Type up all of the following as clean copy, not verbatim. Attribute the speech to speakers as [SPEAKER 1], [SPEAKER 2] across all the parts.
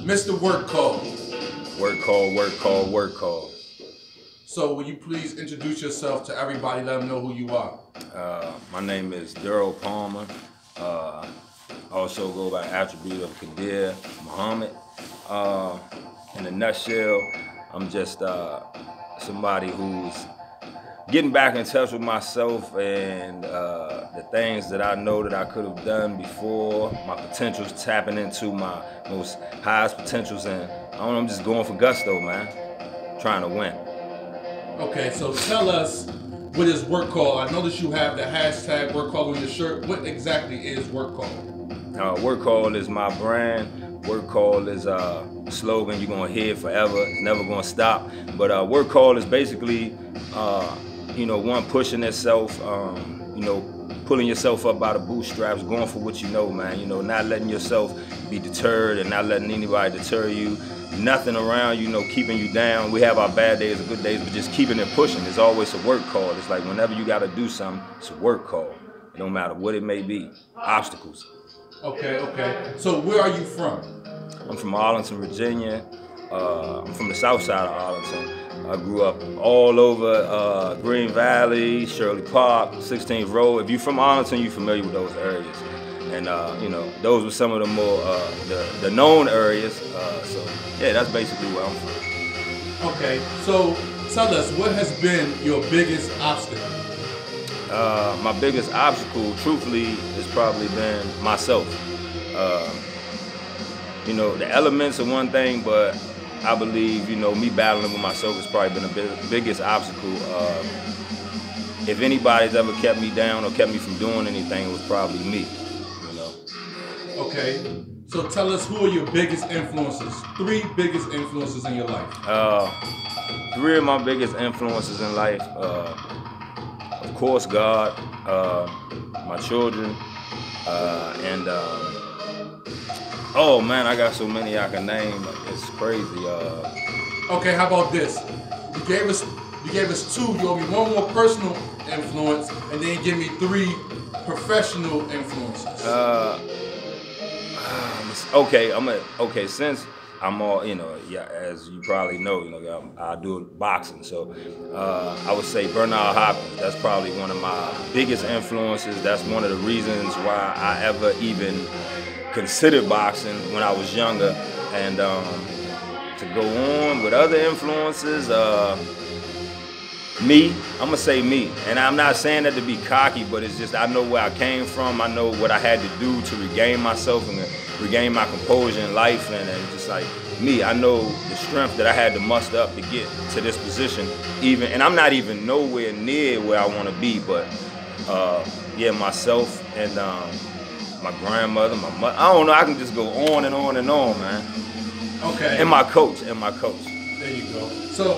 [SPEAKER 1] Mr. Workcall.
[SPEAKER 2] Workcall.
[SPEAKER 1] So will you please introduce yourself to everybody, let them know who you are?
[SPEAKER 2] My name is Daryl Palmer. Also go by attribute of Kadir Muhammad. In a nutshell, I'm just somebody who's getting back in touch with myself and the things that I know that I could have done before, my potentials, tapping into my most highest potentials, and I'm just going for gusto, man. Trying to win.
[SPEAKER 1] Okay, so tell us, what is Workcall? I noticed you have the hashtag Workcall on your shirt. What exactly is Workcall?
[SPEAKER 2] Workcall is my brand. Workcall is a slogan you're gonna hear forever. It's never gonna stop. But Workcall is basically, one, pushing itself, pulling yourself up by the bootstraps, going for what you know, man. Not letting yourself be deterred and not letting anybody deter you. Nothing around you, keeping you down. We have our bad days and good days, but just keeping it pushing. It's always a work call. It's like whenever you got to do something, it's a work call. It don't matter what it may be. Obstacles.
[SPEAKER 1] Okay. So where are you from?
[SPEAKER 2] I'm from Arlington, Virginia. I'm from the south side of Arlington. I grew up all over Green Valley, Shirley Park, 16th Road. If you're from Arlington, you're familiar with those areas. And those were some of the more the known areas. So yeah, that's basically where I'm from.
[SPEAKER 1] Okay, so tell us, what has been your biggest obstacle?
[SPEAKER 2] My biggest obstacle, truthfully, has probably been myself. The elements are one thing, but I believe, me battling with myself has probably been the biggest obstacle. If anybody's ever kept me down or kept me from doing anything, it was probably me.
[SPEAKER 1] Okay, so tell us, who are your biggest influences? 3 biggest influences in your life.
[SPEAKER 2] 3 of my biggest influences in life, of course, God, my children, and oh man, I got so many I can name. It's crazy.
[SPEAKER 1] Okay, how about this? You gave us 2. You owe me 1 more personal influence, and then give me 3 professional influences.
[SPEAKER 2] Okay, since I'm all, as you probably know, I do boxing, so I would say Bernard Hopkins. That's probably one of my biggest influences. That's one of the reasons why I ever even considered boxing when I was younger. And to go on with other influences, I'm gonna say me. And I'm not saying that to be cocky, but it's just I know where I came from. I know what I had to do to regain myself and regain my composure in life. And just like me, I know the strength that I had to muster up to get to this position. And I'm not even nowhere near where I want to be. But myself and my grandmother, my mother. I don't know. I can just go on and on and on, man.
[SPEAKER 1] Okay.
[SPEAKER 2] And my coach. There
[SPEAKER 1] you go. So,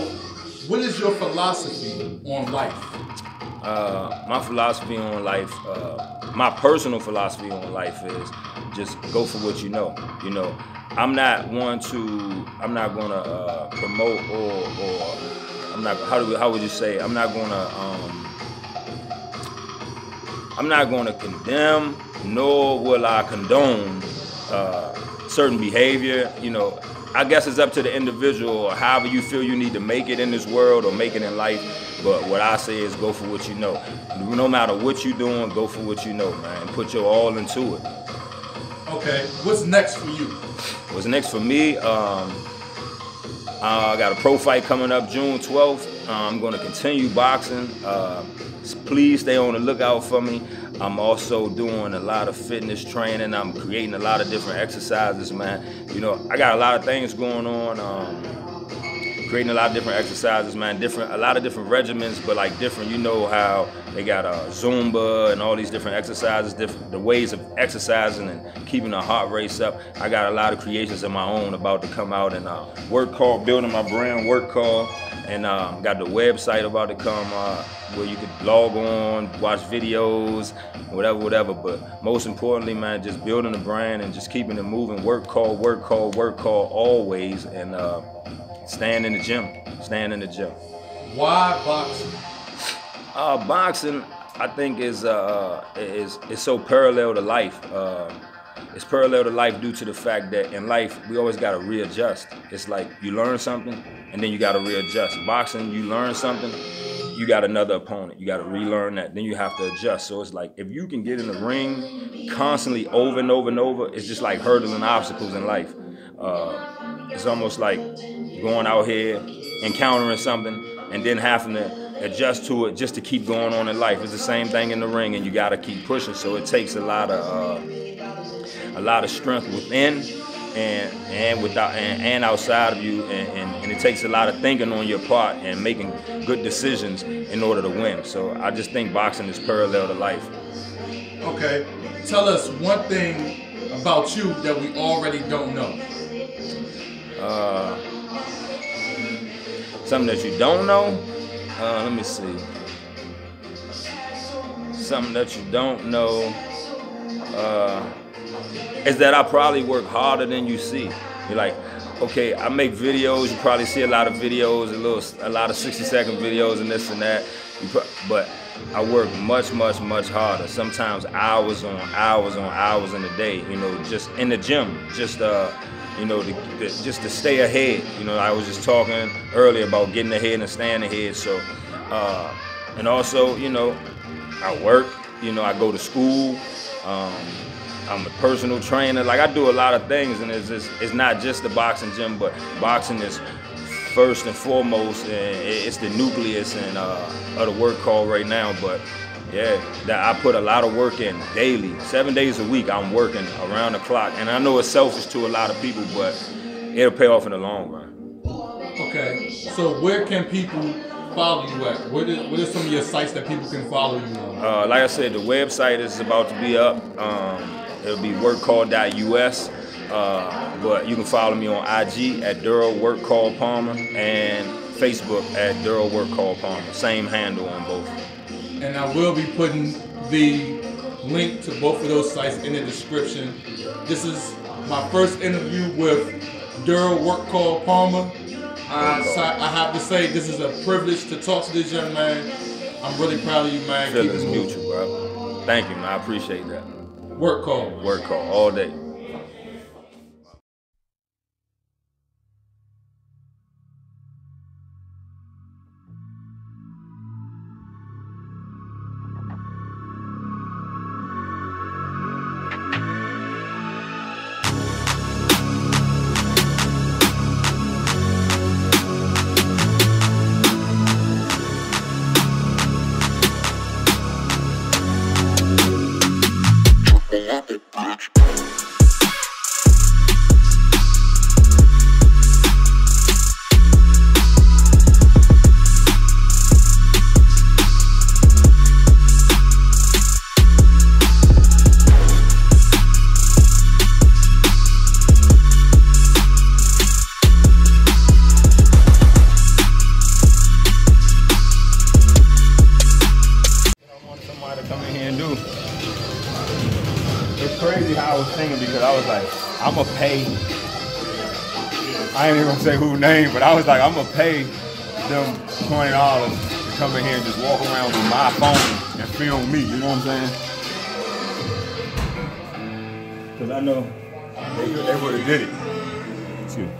[SPEAKER 1] what is your philosophy on life?
[SPEAKER 2] My philosophy on life, my personal philosophy on life is just go for what you know. I'm not gonna promote or I'm not, how would you say, I'm not gonna condemn, nor will I condone certain behavior. I guess it's up to the individual, or however you feel you need to make it in this world or make it in life. But what I say is go for what you know. No matter what you're doing, go for what you know, man. Put your all into it.
[SPEAKER 1] Okay, what's next for you?
[SPEAKER 2] What's next for me? I got a pro fight coming up June 12th. I'm going to continue boxing. Please stay on the lookout for me. I'm also doing a lot of fitness training. I'm creating a lot of different exercises, man. I got a lot of things going on. Creating a lot of different exercises, man. A lot of different regimens, but like different. How they got Zumba and all these different exercises, the ways of exercising and keeping the heart rate up. I got a lot of creations of my own about to come out, and Workcall, building my brand, Workcall. And got the website about to come where you could log on, watch videos, whatever. But most importantly, man, just building the brand and just keeping it moving. Workcall always. And staying in the gym.
[SPEAKER 1] Why boxing?
[SPEAKER 2] Boxing, I think, is so parallel to life. it's parallel to life due to the fact that in life, we always got to readjust. It's like you learn something, and then you got to readjust. Boxing, you learn something, you got another opponent. You got to relearn that. Then you have to adjust. So it's like if you can get in the ring constantly over and over and over, it's just like hurdling obstacles in life. It's almost like going out here, encountering something, and then having to adjust to it just to keep going on in life. It's the same thing in the ring, and you got to keep pushing. So it takes a lot of strength within and outside of you, and it takes a lot of thinking on your part and making good decisions in order to win. So I just think boxing is parallel to life.
[SPEAKER 1] Okay, tell us one thing about you that we already don't know.
[SPEAKER 2] Something that you don't know? Let me see. Something that you don't know is that I probably work harder than you see. You're like, okay, I make videos. You probably see a lot of videos, a lot of 60-second videos and this and that. But I work much, much, much harder. Sometimes hours on hours in a day. You know, just in the gym, just you know, just to stay ahead. You know, I was just talking earlier about getting ahead and staying ahead. So, and also, you know, I work. You know, I go to school. I'm a personal trainer. Like, I do a lot of things, and it's not just the boxing gym, but boxing is first and foremost, and it's the nucleus and of the work call right now. But yeah, that I put a lot of work in daily. 7 days a week, I'm working around the clock. And I know it's selfish to a lot of people, but it'll pay off in the long run.
[SPEAKER 1] Okay, so where can people follow you at? What are some of your sites that people can follow you on?
[SPEAKER 2] Like I said, the website is about to be up. It'll be workcall.us. But you can follow me on IG at Daryl Workcall Palmer and Facebook at Daryl Workcall Palmer. Same handle on both.
[SPEAKER 1] And I will be putting the link to both of those sites in the description. This is my first interview with Daryl Workcall Palmer. I have to say, this is a privilege to talk to this young man. I'm really proud of you, man.
[SPEAKER 2] Feelings mutual, bro. Thank you, man. I appreciate that.
[SPEAKER 1] Workcall.
[SPEAKER 2] Workcall all day. Crazy how I was thinking, because I was like, I'm gonna pay. I ain't even gonna say who name, but I was like, I'm gonna pay them $20 to come in here and just walk around with my phone and film me. You know what I'm saying? Because I know they would have did it. Excuse me.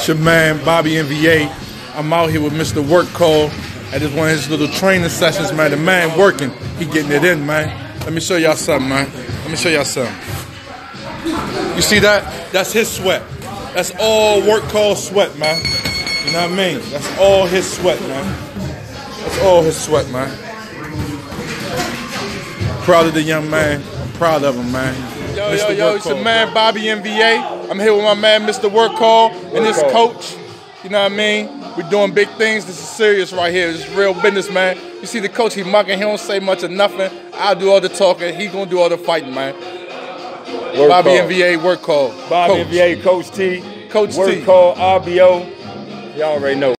[SPEAKER 1] It's your man, BOBBYNVA. I'm out here with Mr. Workcall at this one of his little training sessions, man. The man working, he getting it in, man. Let me show y'all something, man. Let me show y'all something. You see that? That's his sweat. That's all Workcall sweat, man. You know what I mean? That's all his sweat, man. That's all his sweat, man. Proud of the young man. I'm proud of him, man.
[SPEAKER 3] Yo, it's your man BOBBYNVA. I'm here with my man Mr. Workcall and his coach. You know what I mean? We're doing big things. This is serious right here. This is real business, man. You see the coach, he mucking. He don't say much or nothing. I'll do all the talking. He gonna do all the fighting, man. BOBBYNVA, Workcall.
[SPEAKER 2] BOBBYNVA, Coach T.
[SPEAKER 3] Coach T.
[SPEAKER 2] Workcall, RBO. Y'all already know.